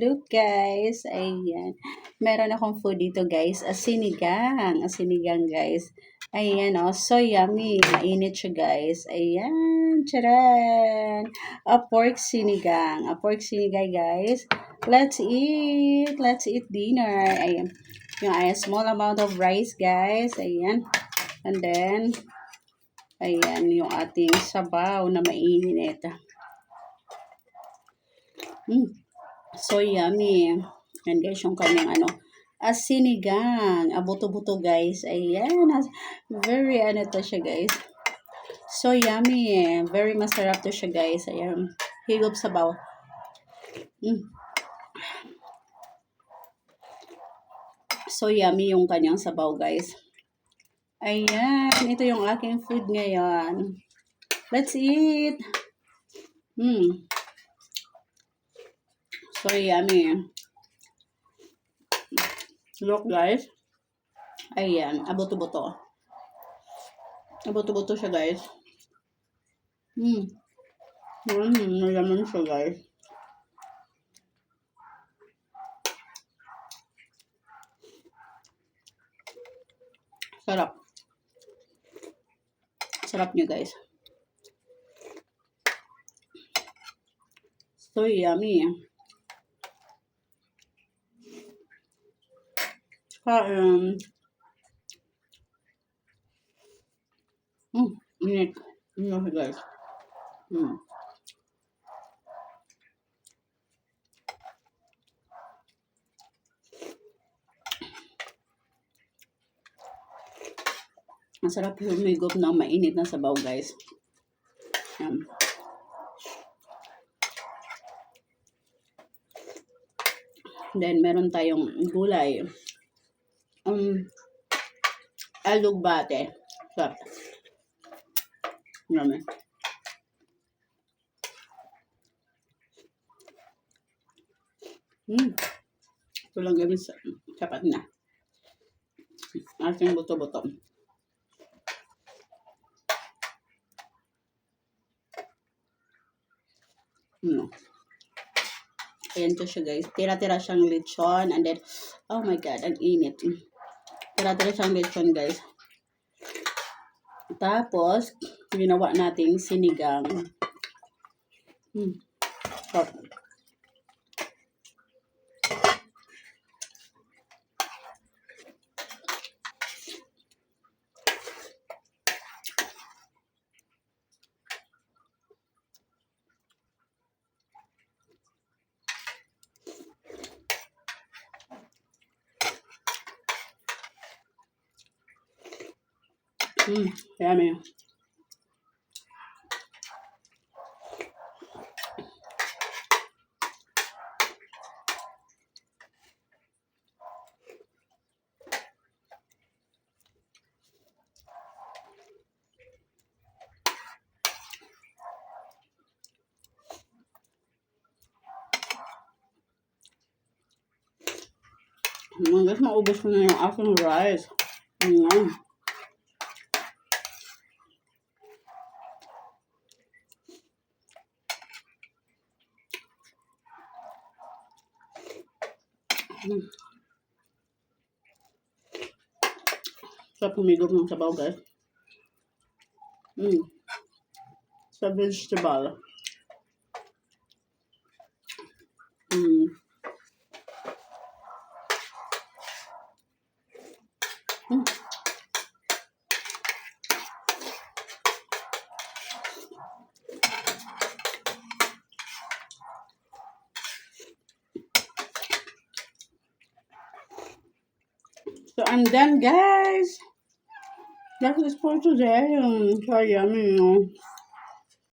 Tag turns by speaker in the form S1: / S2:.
S1: look guys. Ayan. Meron akong food dito guys. Sinigang. Sinigang guys. Ayan oh. So yummy. Mainit siya guys. Ayan. Charan. Pork sinigang. Pork sinigang guys. Let's eat. Let's eat dinner. Ayan. Yung small amount of rice guys. Ayan. And then, ayan yung ating sabaw na mainit. So yummy. And guys, yung kanyang sinigang. Buto-buto guys. Ayan. Very to siya guys. So yummy. Very masarap to siya guys. Ayan. Higop sabaw. So yummy yung kanyang sabaw guys. Ayan. Ito yung aking food ngayon. Let's eat. So yummy. Look guys. Ayan. Buto-buto. Buto-buto siya guys. Nalaman siya guys. Sarap. Sarap niya guys. So yummy. Init. Init guys. Masarap yung humigop ng mainit na sabaw guys. Then meron tayong gulay. Alugbate. Sarap. Marami. Ito lang gamit sa sapat na. Ating buto-buto. Ayan to siya guys. Tira-tira siyang lechon. And then, oh my god, ang init. Tira-tira siyang lechon guys. Tapos, ginawa nating sinigang. Stop. Yummy. Guys, maubos ko na yung aking rice. Sa pumigop ng sabaw guys. Sa vegetable. So I'm done guys. That is for today. So yummy.